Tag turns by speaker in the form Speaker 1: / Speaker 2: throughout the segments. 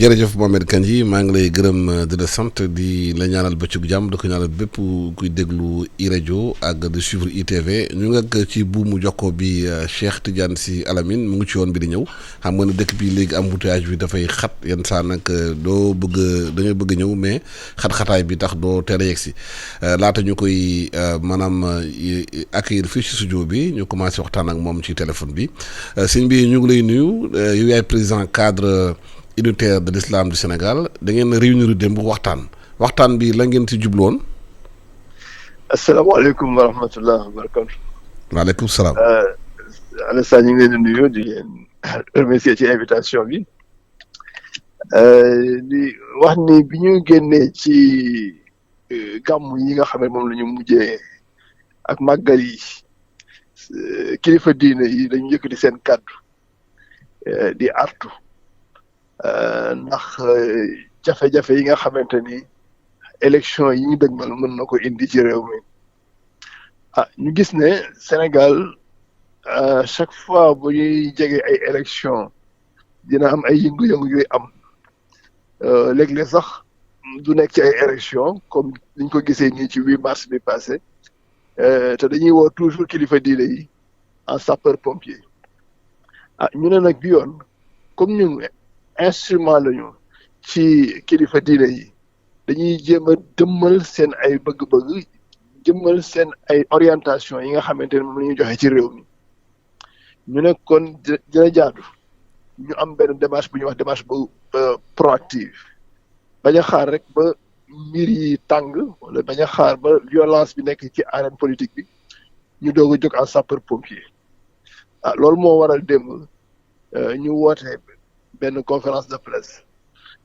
Speaker 1: jërëjëf Mohamed Kandji maa ngi lay gërëm di la sant di la ñaanal bëccëgu jàmm di ko ñaanal bépp kuy déglu iRadio ak di suivre ITV ñu ngi ci buumu jokkoo bi Cheikh Tidiane Sy Al Amine mu ngi ci yoon bi di ñëw xam nga ne dëkk bi léegi embouteillage bi dafay xat yenn saa nag doo bëgg da nga bëgg ñëw mais xat-xataay bi tax doo teel a yegg si laata ñu koy maanaam accueillir fii ci studio bi ñu commencé waxtaan ak moom ci téléphone bi sëñ bi ñu ngi lay nuyu yow yaay président cadre unitaire de l'islam du Sénégal da ngeen réunir démb waxtaan bi la ngeen ci jubloon.
Speaker 2: asalaamaaleykum wa rahmatulah wa barakatu.
Speaker 1: waaleykum salaam.
Speaker 2: Alassane ñu ngi leen di nuyu di leen remercier ci invitation bi di wax ni bi ñu génnee ci gàmm yi nga xam ne moom la ñu mujjee ak màggal yi kilifa diine yi dañu yëkkati seen kàddu di artu. Ndax jafe-jafe yi nga xamante ni élection yi ñu dëgmal mën na ko indi ci réew mi ñu gis ne Sénégal chaque fois bu ñuy jege ay élection dina am ay yëngu-yëngu yuy am léeg-léeg sax du nekk ci ay élection comme niñ ko gisee nii ci 8 mars bi passé te dañuy woo toujours kilifa diine yi en sapeur pompier ñu ne nag bi yoon comme ñun instrument lañu ci kilifa diine yi dañuy jéem a jëmmal seen ay bëgg-bëgg jëmmal seen ay orientation yi nga xamante ne moom la ñuy joxe ci réew mi ñu ne kon dina jaadu ñu am benn démarche bu ñuy wax démarche bu proactive bañ a xaar rek ba mbir yi tàng wala bañ a xaar ba violence bi nekk ci arène politique bi ñu doog a jóg en sapeur pompier loolu moo waral démb ñu woote benn conférence de presse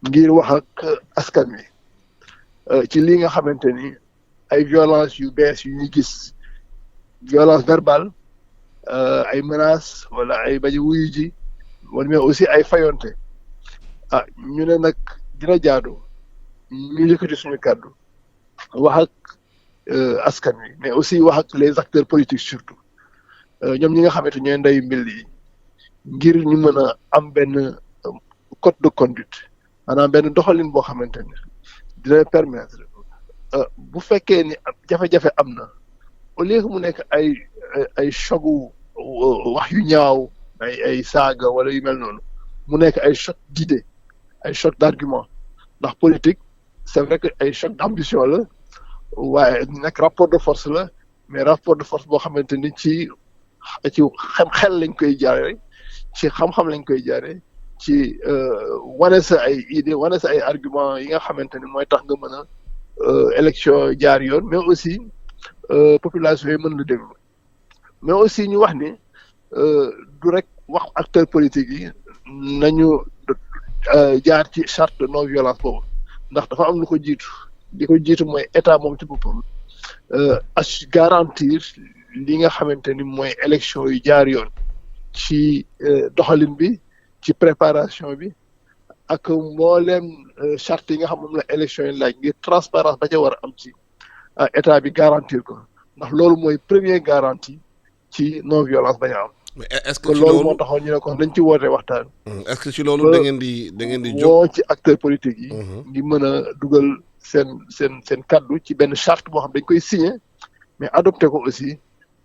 Speaker 2: ngir wax ak askan wi ci li nga xamante ni ay violence yu bees yu ñuy gis violence verbale ay menaces wala ay bañ a wuyu ji wala mais aussi ay fayonte ñu ne nag dina jaadu ñu yëkkati suñu kàddu wax ak askan wi mais aussi wax ak les acteurs politiques surtout ñoom ñi nga xamante ñooy ndeyu mbir yi ngir ñu mën a am benn code de conduite maanaam benn doxalin boo xamante ni dina permettre bu fekkee ni jafe-jafe am na au lieu que mu nekk ay chogu wax yu ñaaw ay saaga wala yu mel noonu mu nekk ay choc d'idées ay choc d'argument ndax politique c'est vrai que ay choc d'ambition la waaye nekk rapport de force la mais rapport de force boo xamante ni ci xel lañ koy jaare ci xam-xam lañ koy jaare ci wane sa ay idée wane sa ay argument yi nga xamante ni mooy tax nga mën a élection jaar yoon mais aussi population yi mën la déglu mais aussi ñu wax ni du rek wax acteurs politiques yi nañu jaar ci charte de non violence boobu ndax dafa am lu ko jiitu li ko jiitu mooy état moom ci boppam garantir li nga xamante ni mooy élection yu jaar yoon ci doxalin bi ci préparation bi ak mbooleem charte yi nga xam moom la élection yi laaj ngir transparence ba ca war a am ci état bi garantir ko ndax loolu mooy première garantie ci non violence bañ a am.
Speaker 1: mais est-ce que ci
Speaker 2: loolu moo taxoon ñu ne ko dañ ci woote waxtaan.
Speaker 1: est-ce que ci loolu da ngeen di jóg
Speaker 2: woo ci acteurs politiques yi. ngi mën a dugal seen kaddu ci benn charte boo xam dañ koy signer mais adopté ko aussi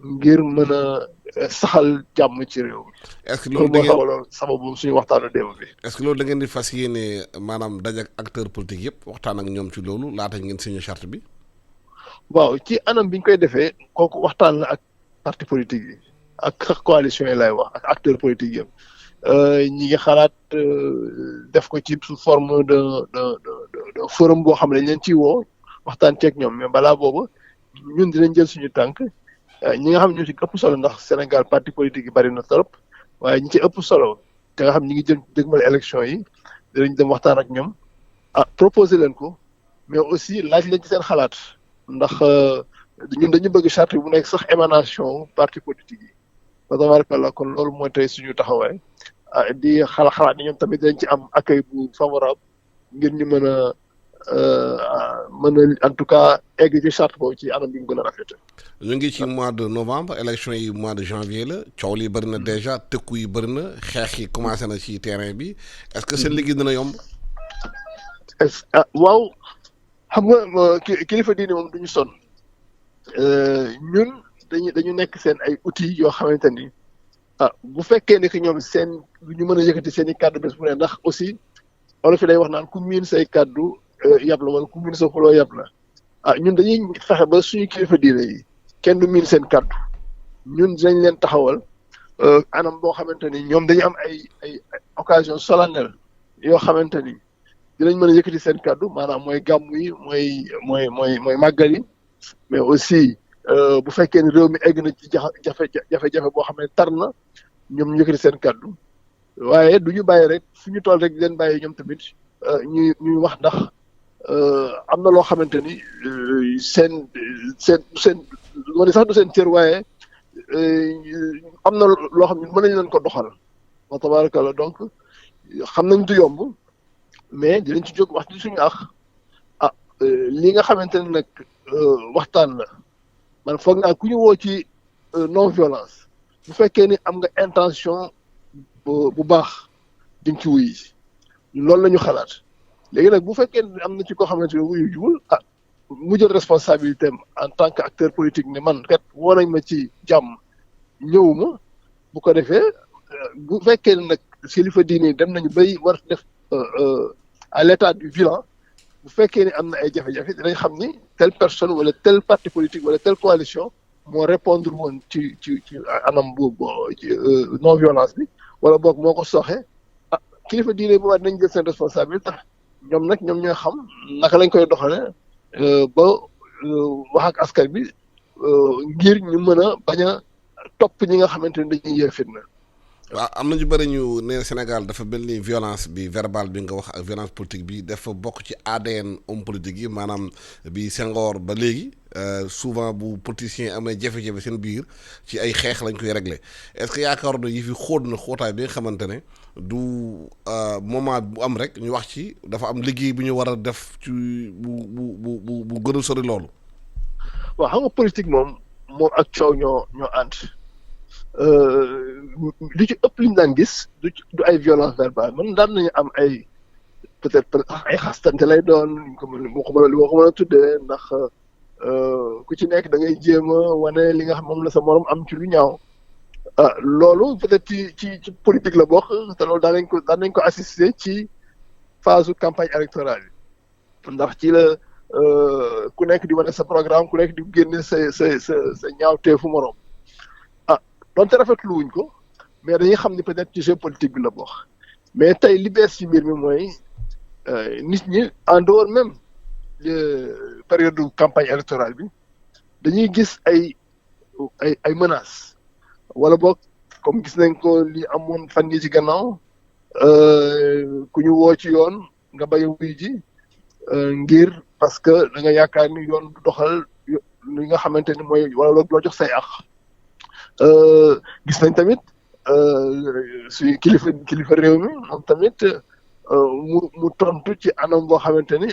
Speaker 2: ngir mën a saxal jàmm ci réew mi.
Speaker 1: est-ce que loolu da ngeen
Speaker 2: loolu sababu suñu waxtaanu démb bi.
Speaker 1: est-ce que loolu da ngeen di fas yéene maanaam daje ak acteurs politiques yëpp waxtaan ak ñoom ci loolu laata ngeen signer charte bi.
Speaker 2: waaw ci anam bi ñu koy defee kooku waxtaan la ak parti politique yi ak sax coalition yi lay wax ak acteurs politiques yëpp ñi ngi xalaat def ko ci sous forme de forum boo xam ne dañ leen ciy woo waxtaan ceeg ñoom mais balaa boobu ñun dinañ jël suñu tànk ñi nga xam ñu ci ëpp solo ndax Sénégal parti politique yi bari na trop waaye ñi ci ëpp solo te nga xam ñi ngi jël dëgmal élection yi dinañ dem waxtaan ak ñoom proposer leen ko mais aussi laaj leen ci seen xalaat ndax ñun dañu bëgg charte bu nekk sax émanation parti politique yi tabarakallah kon loolu mooy tey suñu taxawaay di xalaat ni ñoom tamit dañ ci am accueil bu favorable ngir ñu mën a en tout cas egg ci charte boobu ci anam bi mu gën a rafet.
Speaker 1: ñu ngi ci mois de novembre élection yi mois de janvier la coow li bëri na déjà tëkku yi bëri na xeex yi commencé na ci terrain bi est-ce que seen liggéey dina yomb.
Speaker 2: waaw xam nga kilifa diine moom duñu sonn ñun dañu nekk seen ay outils yoo xamante ni bu fekkee ne que ñoom seen ñu mën a yëkkati seen i kàddu bés bu ne ndax aussi olof yi day wax naan ku miin say kàddu yab la wala ku miin sa xuloo yab la ñun dañuy fexe ba suñu kilifa diine yi kenn du miin seen kàddu ñun dinañ leen taxawal anam boo xamante ni ñoom dañu am ay occasion solennelle yoo xamante ni dinañ mën a yëkkati seen kàddu maanaam mooy gàmmu yi mooy màggal yi mais aussi bu fekkee ni réew mi egg na ci jafe-jafe boo xam ne tar na ñoom ñu yëkkati seen kàddu waaye du ñu bàyyi rek fu ñu toll rek di leen bàyyi ñoom tamit ñuy wax ndax am na loo xamante ni seen moo sax du seen cër waaye am na loo xam ne mën nañu leen ko doxal wa tabarakallah donc xam nañ du yomb mais dinañ ci jóg wax ci suñu li nga xamante ne nag waxtaan la man foog naa ku ñu woo ci non violence bu fekkee ni am nga intention bu baax di nga ci wuyu loolu la ñu xalaat léegi nag bu fekkee ni am na ci koo xamante ne wuyu jiwul mu jël responsabilité am en tant que acteur politique ne man kat woo nañ ma ci jàmm ñëwuma bu ko defee bu fekkee ne nag kilifa diine dem nañu bay war def à l'état du bilan bu fekkee ni am na ay jafe-jafe dinañ xam ni telle personne wala tel parti politique wala telle coalition moo répondre woon ci anam boobu non violence bi wala boog moo ko sooxe kilifa diine bu dinañ jël seen responsabilité ñoom nag ñoom ñooy xam naka lañ koy doxale ba wax ak askan bi ngir ñu mën a bañ a topp ñi nga xamante ne dañuy yee fitna.
Speaker 1: waaw am na ñu bëri ñu ne Sénégal dafa mel ni violence bi verbale bi nga wax ak violence politique bi dafa bokk ci ADN homme politique yi maanaam bi Senghor ba léegi souvent bu politiciens amee jafe-jafe seen biir ci ay xeex lañ koy régler est-ce que yaakaar na yi fi xóot na xóotaay bi nga xamante ne du moment bu am rek ñu wax ci dafa am liggéey bu ñu war a def ci bu gën a sori loolu.
Speaker 2: waaw xam nga politique moom ak coow ñoo ànd. li ci ëpp li ñu daan gis du ay violence verbale man daan nañu am ay peut-être ay xastante lay doon moo ko mën a tuddee ndax ku ci nekk da ngay jéem a wane li nga xam moom la sa morom am ci lu ñaaw loolu peut-être ci politique la bokk te loolu daan nañ ko assister ci phase campagne électorale yi ndax ci la ku nekk di wane sa programme ku nekk di génne sa ñaawteefu morom. donte rafetlu wuñ ko mais dañuy xam ni peut-être ci jeu politique bi la bokk mais tey li bees ci mbir mi mooy nit ñi en dehors même période de campagne électorale bi dañuy gis ay menaces wala boog comme gis nañ ko li amoon fan yi ci gannaaw ku ñu woo ci yoon nga bañ a wuy ji ngir parce que da nga yaakaar ni yoon du doxal li nga xamante ni mooy wala loo jox say àq. gis nañ tamit suñu kilifa réew mi moom tamit mu tontu ci anam boo xamante ni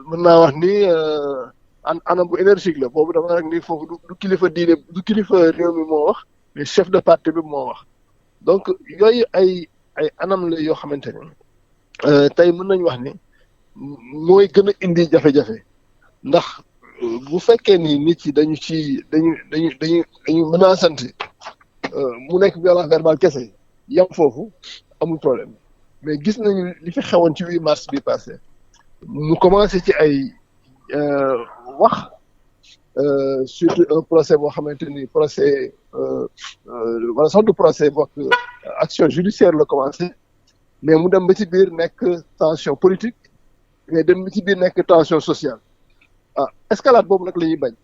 Speaker 2: mën naa wax ni anam bu énergique la boobu dama rek ni foofu du kilifa diine du kilifa réew mi moo wax mais chef de parti bi moo wax donc yooyu ay anam la yoo xamante ni tey mën nañu wax ni mooy gën a indi jafe-jafe ndax. bu fekkee ni nit yi dañu menacante mu nekk violence verbale kese yam foofu amul problème mais gis nañu li fi xewoon ci 8 mars bi passé mu commencé ci ay wax surtout un procès boo xamante ni procès wala sax du procès bokk action judiciaire la commencé mais mu dem ba ci biir nekk tension politique mais dem ba ci biir nekk tension sociale. Escalade boobu nag la ñuy bañ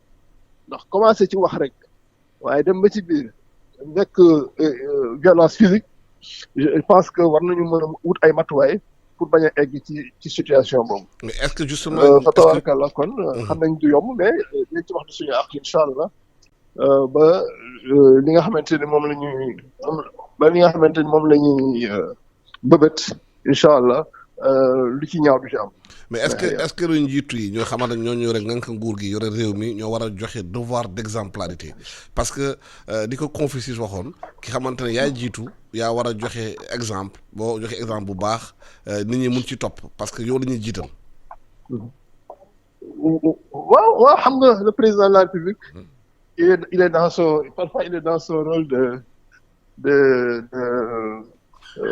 Speaker 2: ndax commencé ci wax rek waaye dem ba ci biir nekk violence physique je pense que war nañu mën a wut ay matuwaay pour bañ a egg ci situation boobu.
Speaker 1: mais est-ce que justement
Speaker 2: fa tabaarkalla kon xam nañ du yomb mais dinañ ci wax di suñu àq incha allah ba li nga xamante ni moom la ñuy bëbët incha allah lu ci ñaaw du ci am.
Speaker 1: mais est-ce que njiitu yi ñoo xamante ne ñoo yore ngànk nguur gi yore réew mi ñoo war a joxe devoir d'exemplarité parce que di ko Confucius waxoon ki xamante ne yaay jiitu yaa war a joxe exemple boo joxe exemple bu baax nit ñi mun ci topp parce que yow la ñuy jiital.
Speaker 2: waaw xam nga le président de la République il est dans son parfois il est dans son rôle de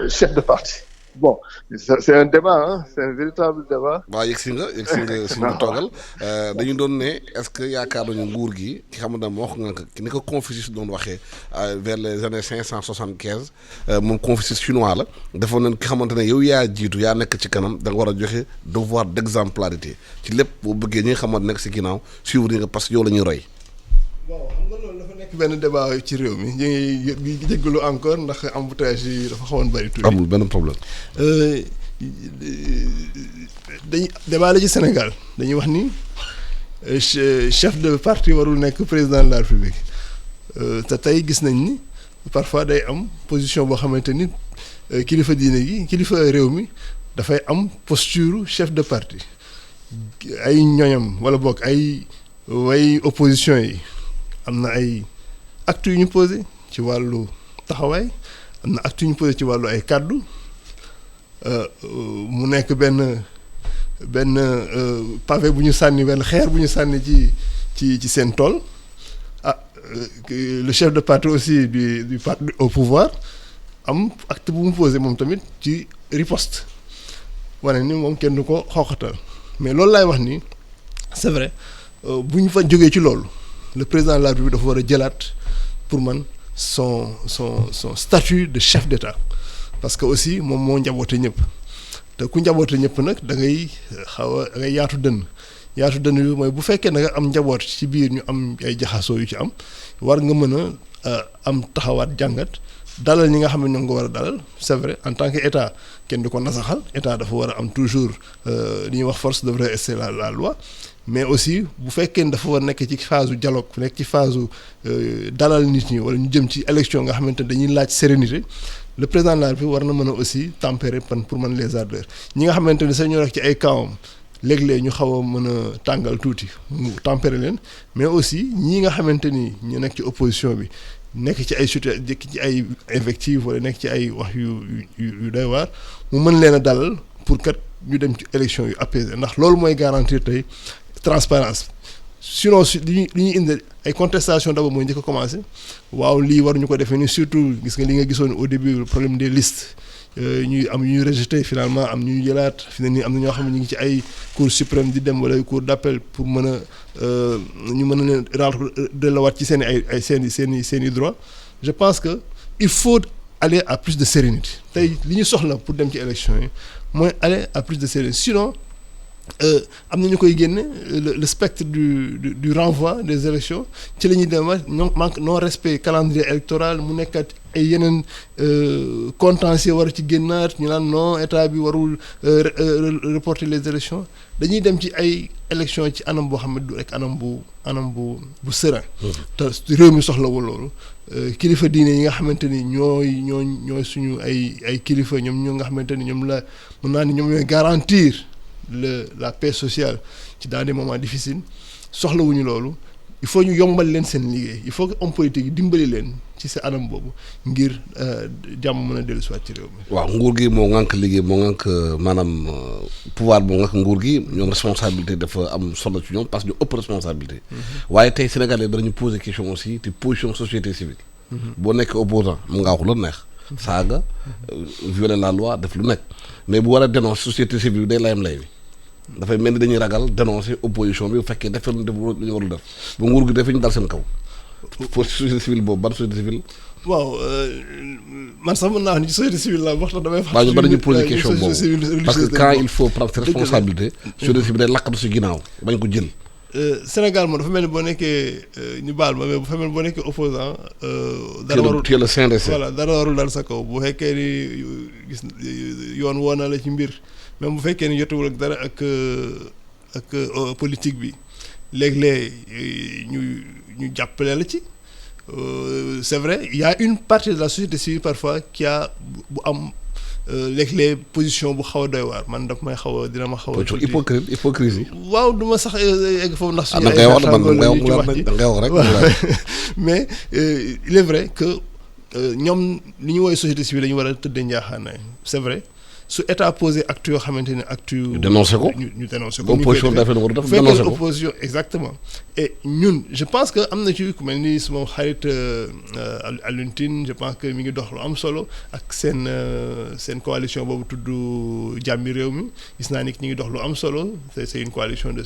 Speaker 2: chef de parti. Bon c'est un débat hein, c'est un véritable débat.
Speaker 1: waaw yegg si nga suñu toogal dañu doon ne est-ce que yaakaar nañu nguur gi ki xam ne moo wax nga ni ko Confucius doon waxee vers les années 575 moom Confucius chinois la defoon nañ ki xamante ne yow yaa jiitu yaa nekk ci kanam da nga war a joxe devoir d'exemplarité ci lépp boo bëggee ñi nga xamante nekk si ginnaaw suivre nga parce que yow la ñuy roy.
Speaker 3: bon xam nga loolu dafa nekk benn débat ci réew mi ñu ngi jégalu encore ndax embouteillage yi dafa xawoon bari tuuti.
Speaker 1: amul benn problème.
Speaker 3: dañuy débat la ci Sénégal dañuy wax ni chef de parti warul nekk président de la République te tey gis nañ ni parfois day am position boo xamante ni kilifa diine gi kilifa réew mi dafay am posture chef de parti ay ñoñam wala boog ay way opposition yi. am na ay actes yu ñu posé ci wàllu taxawaay am na actes yu ñu posé ci wàllu ay kàddu mu nekk benn pavé bu ñu sànni benn xeer bu ñu sànni ci seen tool le chef de parti aussi du parti au pouvoir am acte bu mu posé moom tamit ci riposte wane ni moom kenn du ko xooxatal mais loolu laay wax ni c'est vrai bu ñu fa jógee ci loolu. Le président de la République dafa war a jëlaat pour man son statut de chef d'État parce que aussi moom moo njaboote ñëpp te ku njaboote ñëpp nag da ngay da ngay yaatu dënn yu mooy bu fekkee da nga am njaboot ci biir ñu am ay jaxasoo yu ci am war nga mën a am taxawaat jàngat dalal ñi nga xam ne ñoom nga war a dalal c'est vrai en tant que état kenn du ko nasaxal état dafa war a am toujours li ñuy wax force devrait rester la loi. mais aussi bu fekkee ne dafa war nekk ci phase dialogue nekk ci phase dalal nit ñi wala ñu jëm ci élection nga xamante ne dañuy laaj sérénité le président de la République war na mën a aussi tempérer pour man les ardeurs ñi nga xamante ne sax ñoo nekk ci ay kawam léeg-léeg ñu xaw a mën a tàngal tuuti mu tempérer leen mais aussi ñii nga xamante ni ñu nekk ci opposition bi nekk ci ay ci ay invectives wala nekk ci ay wax yu doy waar mu mën leen a dalal pour kat ñu dem ci élection yu apaisé ndax loolu mooy garantir tey transparence sinon li ñuy indi ay contestation d'abord mooy njëkk a commencé waaw lii war ñu ko defee ni surtout gis nga li nga gisoon au début le problème des listes ñuy am ñuy rejeté finalement am ñuy jëlaat fi ne nii am na ñoo xam ne ñu ngi ci ay cour suprême di dem wala cour d'appel pour mën a ñu mën a leen delluwaat ci seen i seen i droit je pense que il faut aller à plus de sérénité tey li ñu soxla pour dem ci élection yi mooy aller à plus de sérénité sinon am na ñu koy génne le spectre du renvoi des élections ci la ñuy dem ñoom manque non respect calendrier électoral mu nekkat ay yeneen contentieux war ci génnaat ñu naan non état bi warul reporter les élections dañuy dem ci ay élections ci anam boo xam ne du rek anam bu serein te réew mi soxlawul loolu kilifa diine yi nga xamante ni ñooy suñu ay kilifa ñoom ñoo nga xamante ni ñoom la mën naa ni ñoom ñooy garantir la paix sociale ci dans des moments difficiles soxlawuñu loolu il faut ñu yombal leen seen liggéey il faut que homme politique yi dimbali leen ci sa anam boobu ngir jàmm mën a dellu si waat ci réew mi. waaw
Speaker 1: nguur gi moo ŋànk liggéey moo ŋànk maanaam pouvoir moo ŋànk nguur gi ñoom responsabilité dafa am solo ci ñoom parce que ñu ëpp responsabilité. waaye tey Sénégalais bi dañu poser question aussi te position société civile. boo nekkee opposant mu ngaa wax lu neex. saaga violer la loi def lu nekk mais bu war a dénoncer société civile day layam lay bi. dafay mel ni dañuy ragal dénoncer opposition bi bu fekkee def lu ñu warul def ba nguur gi dafay ñu dal seen kaw. pour société civile boobu ban société civile.
Speaker 3: waaw man sax mën naa wax ni ci société civile la wax damay.
Speaker 1: waaw ñu bari ñu poser question boobu parce que quand il faut prendre ses responsabilités. société civile day lakkatu si ginnaaw bañ ko jël.
Speaker 3: Sénégal moom dafa mel ni boo nekkee ñu baal ma mais bu fa mel ni boo nekkee opposant dara warul
Speaker 1: tu es le saint des saints.
Speaker 3: voilà dara warul dal sa kaw bu fekkee ni gis yoon woo na la ci mbir. même bu fekkee ni jotewul ak dara ak politique bi léeg-léeg ñu jàppale la ci c'est vrai il y a une partie de la société civile parfois qui a bu am léeg-léeg position bu xaw a doy waar man daf may xaw a dina ma xaw a.
Speaker 1: hypocrisie.
Speaker 3: waaw du ma sax egg foofu ndax.
Speaker 1: da ngay wax rek.
Speaker 3: mais il est vrai que ñoom li ñu woowee société civile dañu war a tëddee njaaxaanaay c'est vrai. su état posé acte yoo xamante ne acte yu.
Speaker 1: ñu dénoncé ko
Speaker 3: ñu dénoncé ko.
Speaker 1: opposition dafay war a def
Speaker 3: dénoncé ko opposition exactement. et ñun je pense que am na ci ku mel ni suma xarit Alioune Tine je pense que mi ngi dox lu am solo ak seen coalition boobu tudd jàmmi réew mi gis naa ni ñu ngi dox lu am solo c'est une coalition de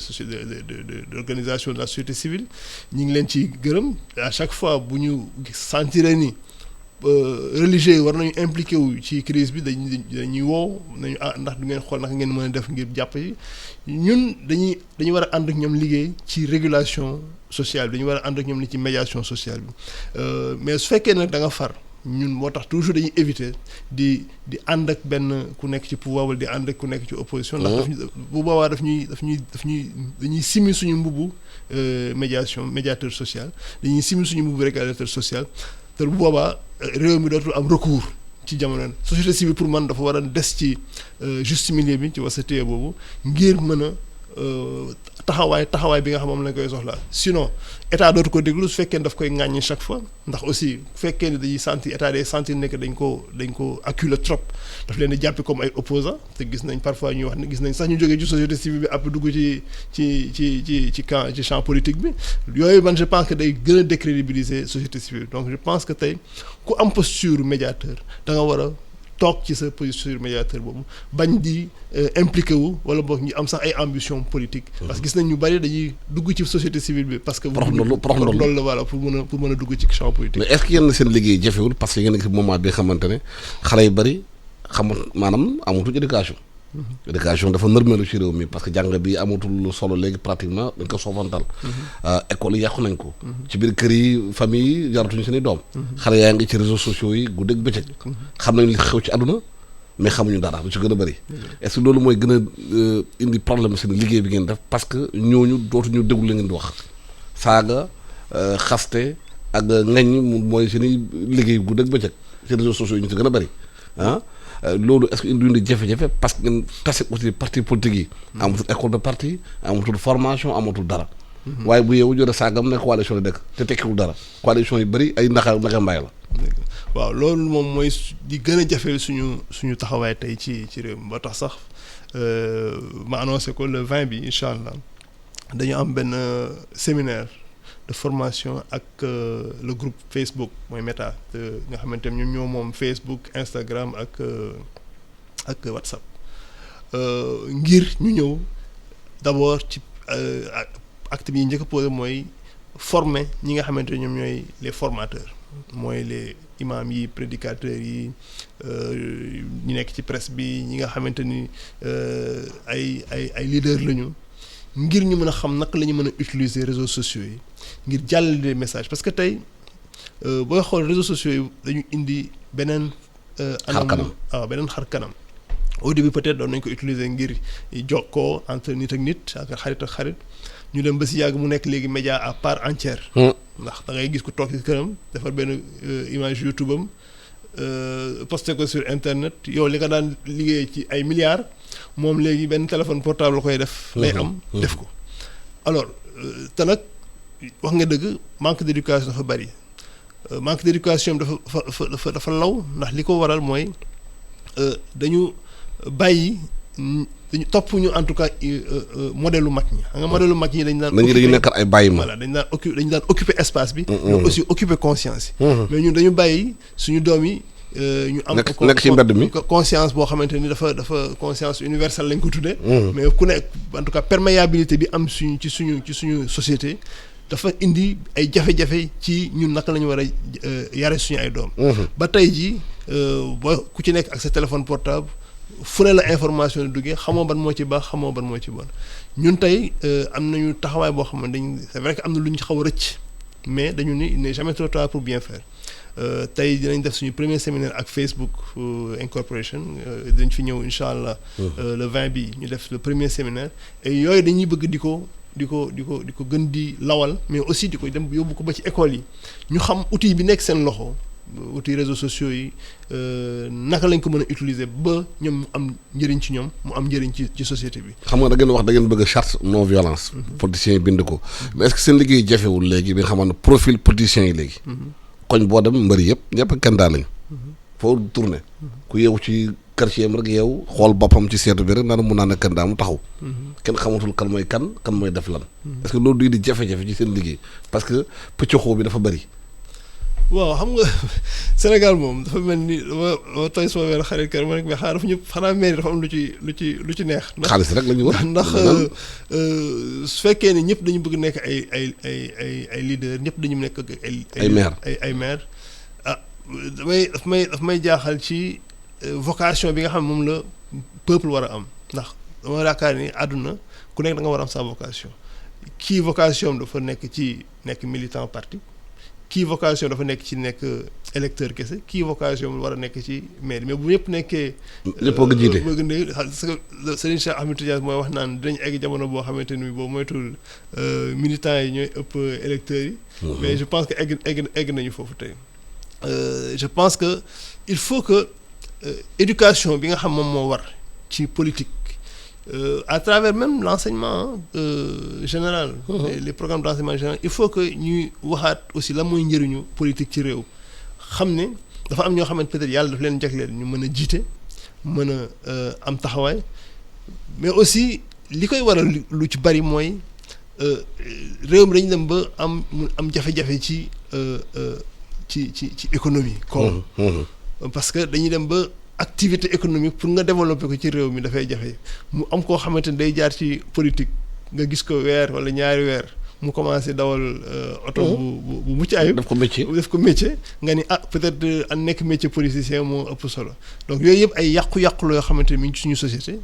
Speaker 3: d'organisation de la société civile ñu ngi leen ci gërëm à chaque fois bu ñu sentir ni. Religieux war nañu impliqué wu ci crise bi dañuy woo nañu ndax du ngeen xool naka ngeen mën a def ngir jàpp yi ñun dañu war a ànd ak ñoom liggéey ci régulation sociale bi dañu war a ànd ak ñoom li ci médiation sociale bi mais su fekkee nag da nga far ñun moo tax toujours dañuy éviter di ànd ak benn ku nekk ci pouvoir wala di ànd ak ku nekk ci opposition. ndax bu boobaa dañuy simi suñu mbubu médiateur social dañuy simi suñu mbubu régulateur social. te bu boobaa réew mi dootul am recours ci jamono société civile pour man dafa war a des ci juste milieu bi ci wasatee boobu ngir mën a taxawaay bi nga xam moom lañ koy soxlaa sinon état dootu ko déglu su fekkee daf koy ŋàññi chaque fois ndax aussi bu fekkee ne dañuy sentir état day sentir ne que dañ ko acculer trop daf leen di jàppe comme ay opposants te gis nañ parfois ñuy wax ne gis nañ sax ñu jógee ci société civile bi après dugg ci champ politique bi yooyu man je pense que day gën a décrédibiliser société civile donc je pense que tey ku am posture médiateur da nga war a toog ci sa posture médiateur boobu bañ di impliqué wu wala boog ñu am sax ay ambition politique parce que gis nañ ñu bari dañuy dugg ci société civile bi parce que prox ndol la voilà pour mën a dugg ci champ politique.
Speaker 1: mais est-ce que yéen seen liggéey jafewul parce que yéen a ngi ci moment bi xamante ne xale yu bari xamul maanaam amatul éducation dafa nërmeelu ci réew mi parce que jàng bi amatul solo léegi pratiquement dañ ko soofantal école yi yàqu nañ ko ci biir kër yi famille yi jaratuñu seen i doom xale yaa ngi ci réseaux sociaux yi guddeeg bëccëg xam nañ li xew ci àdduna mais xamuñu dara lu ci gën a bëri est-ce que loolu mooy gën a indi problème seen liggéey bi ngeen def parce que ñooñu dootuñu déglu la ngeen di wax saaga xaste ak ngañ mooy seen i liggéey guddeeg bëccëg ci réseaux sociaux yi ñu ci gën a bëri loolu est-ce que indi jafe-jafe parce que ngeen tase aussi parti politique yi amatul école de parti amatul formation amatul dara waaye bu yeewu jore saagam ne coalition la dëkk te tekkiwul dara coalition yu bëri ay naxa mbaay la
Speaker 3: waaw loolu moom mooy di gën a jafeel suñu taxawaay tey ci réew mi ba tax sax ma annoncé ko le 20 bi incha allah dañu am benn séminaire de formation ak le groupe Facebook mooy Meta nga xamante ne ñoom ñoo moom Facebook Instagram ak WhatsApp ngir ñu ñëw d'abord ci acte bi njëkk a posé mooy former ñi nga xamante ne ñoom ñooy les formateurs mooy les imams yi prédicateurs yi ñi nekk ci presse bi ñi nga xamante ni ay leaders lañu ngir ñu mën a xam naka la ñu mën a utiliser réseaux sociaux yi ngir jàllale des messages parce que tey booy xool réseaux sociaux yi dañu indi beneen beneen xar kanam au début peut-être doon nañ ko utiliser ngir jokkoo entre nit ak nit ak xarit ak xarit ñu dem ba si yàgg mu nekk léegi média à part entière ndax da ngay gis ku toog ci këram defar benn image YouTube am posté ko sur internet yow li nga daan liggéey ci ay milliards moom léegi benn téléphone portable la koy def lay am def ko alors te nag wax nga dëgg manque d'éducation dafa bari manque d'éducation dafa law ndax li ko waral mooy dañu bàyyi dañu topp ñu en tout cas modèle mag ñi xam nga modèle mag ñi dañu
Speaker 1: nekk ay bàyyi ma
Speaker 3: voilà dañu daan occuper espace bi mais aussi occuper conscience yi mais ñun dañu bàyyi suñu doom yi ñu am
Speaker 1: nekk ci mbedd mi
Speaker 3: conscience boo xamante ni dafa conscience universelle lañ ko tuddee mais ku nekk en tout cas perméabilité bi am ci suñu société dafa indi ay jafe-jafe ci ñun naka la ñu war a yare suñu ay doom ba tey ji ba ku ci nekk ak sa téléphone portable fu ne la information di duggee xamoo ban moo ci baax xamoo ban moo ci bon ñun tey am nañu taxawaay boo xam ne dañ c'est vrai que am na lu ñu xaw a rëcc mais dañu ni il n'est jamais trop tard pour bien faire tey dinañ def suñu premier séminaire ak Facebook Incorporation dañ fi ñëw incha allah le 20 bi ñu def le premier séminaire et yooyu dañuy bëgg di ko gën di lawal mais aussi di ko dem yóbbu ko ba ci école yi ñu xam outil bi nekk seen loxo outil réseaux sociaux yi naka lañ ko mën a utiliser ba ñoom mu am njëriñ ci ñoom mu am njëriñ ci société bi.
Speaker 1: xam nga da ngeen wax da ngeen bëgg a charte non violence. politiciens yi bind ko. mais est-ce que seen liggéey jafewul léegi bi nga xamante ne profil politiciens yi léegi. koñ boo dem mbëri yëpp ñëpp kenn daal lañ. foo tourné. ku yeewu ci quartier am rek yeewu xool boppam ci seetu bi rek naan mun naa ne kenn daa mu taxaw. kenn xamatul kan mooy def lan. est-ce que loolu di jafe-jafe ci seen liggéey parce que pëccoxoo bi dafa bëri.
Speaker 3: waaw xam nga Sénégal moom dafa mel ni dama tooy sama benn xarit kër ma nekk mais xanaa mairie dafa am lu ci neex.
Speaker 1: xaalis rek la ñu war
Speaker 3: ndax su fekkee ne ñëpp dañu bëgg nekk ay leader ñëpp dañu nekk
Speaker 1: ay maire
Speaker 3: ay maire ah daf may jaaxal ci vocation bi nga xam ne moom la peuple war a am ndax dama yaakaar ni àdduna ku nekk da nga war a am sa vocation kii vocation dafa nekk militant parti. kii vocation dafa nekk ci nekk électeur kese kii vocation war a nekk ci maire mais bu ñëpp nekkee.
Speaker 1: lépp bëgg jiite
Speaker 3: bëgg ne parce que Serigne Cheikh Ahmed Tidiane mooy wax naan dinañ egg jamono boo xamante ni boobu moytul militants yi ñooy ëpp électeurs yi. mais je pense que egg nañu foofu tey. je pense que il faut que éducation bi nga xam moom moo war ci politique. À travers même l'enseignement général. Les programmes d'enseignement général il faut que ñuy waxaat aussi la mooy njëriñu politique ci réew. xam ne dafa am ñoo xamante peut-être yàlla daf leen jagleel ñu mën a jiite mën a am taxawaay mais aussi li koy waral lu ci bari mooy réew mi dañu dem ba am jafe-jafe ci économie. comme parce que dañuy dem ba. Activité économique pour nga développer ko ci réew mi dafay jafe mu am koo xamante ni day jaar ci politique nga gis ko weer wala ñaari weer mu commencé dawal oto bu mucc ayib def ko métier nga ni peut-être a nekk métier politicien moo ëpp solo donc yooyu yëpp ay yàqu-yàqu la yoo xamante ni mi ngi ci suñu société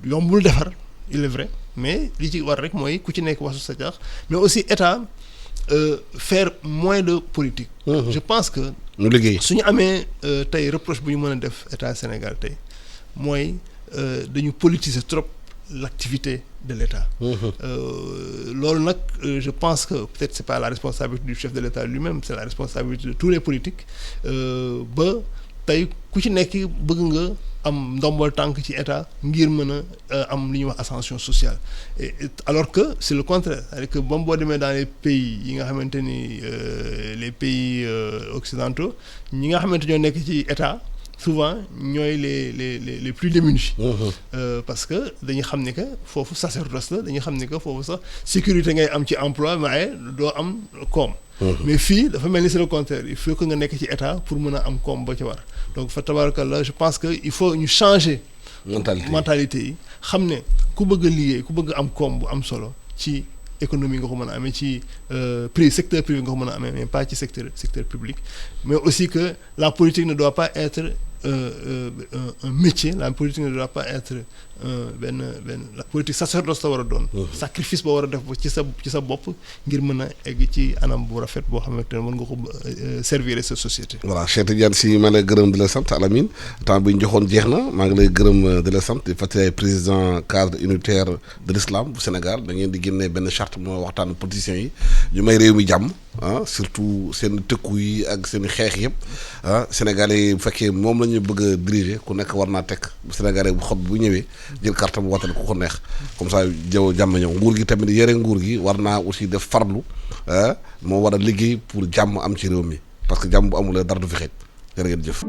Speaker 3: yombul defar il est vrai mais li ci war rek mooy ku ci nekk wasu sa jaax mais aussi état faire moins de politique. Je pense que
Speaker 1: ñu liggéey
Speaker 3: suñu amee tey reproche bu ñu mën a def état Sénégal tey mooy dañu politiser trop l'activité de l'État. Loolu nag je pense que peut-être c'est pas la responsabilité du chef de l'État lui-même c'est la responsabilité de tous les politiques ba tey ku ci nekk bëgg nga am ndombol tànk ci état ngir mën a am li ñuy wax ascension sociale alors que c'est le contraire c'est-à-dire que boo demee dans les pays yi nga xamante ni les pays occidentaux ñi nga xamante ñoo nekk ci état souvent ñooy les plus démunis. Parce que dañu xam ni que foofu sacerdoce la dañu xam ni que foofu sax sécurité ngay am ci emploi mais doo am koom. Mais fii dafa mel ni c'est le contraire il faut que nga nekk ci état pour mën a am koom ba ci war donc fa tabarakallah je pense que il faut ñu changer mentalité yi xam ne ku bëgg a liggéey ku bëgg am koom bu am solo ci économie nga ko mën a amee ci secteur privé nga ko mën a amee mais pas ci secteur public mais aussi que la politique ne doit pas être un métier la politique ne doit pas être la politique sacerdoce la war a doon sacrifice boo war a def ci sa bopp ngir mën a egg ci anam bu rafet boo xamante ne mën nga ko servir sa société. Voilà
Speaker 1: Cheikh Tidiane Sy maa ngi lay gërëm di la sant Alamine temps bi ñu joxoon jeex na maa ngi lay gërëm di la sant di fàttali président cadre unitaire de l'islam bu Sénégal da ngeen di génnee benn charte moo waxtaan politiciens yi ñu may réew mi jàmm surtout seen tëkku yi ak seen xeex yëpp Sénégalais yi bu fekkee moom la ñu bëgg a diriger ku nekk war naa teg bu Sénégalais bu xob bu ñëwee jël carte bu watal ku ko neex comme ça jàmm ñëw nguur gi tamit yore nguur gi war naa aussi def farlu moo war a liggéey pour jàmm am ci réew mi parce que jàmm bu amulee dara du fi xeet jërë ngeen jëf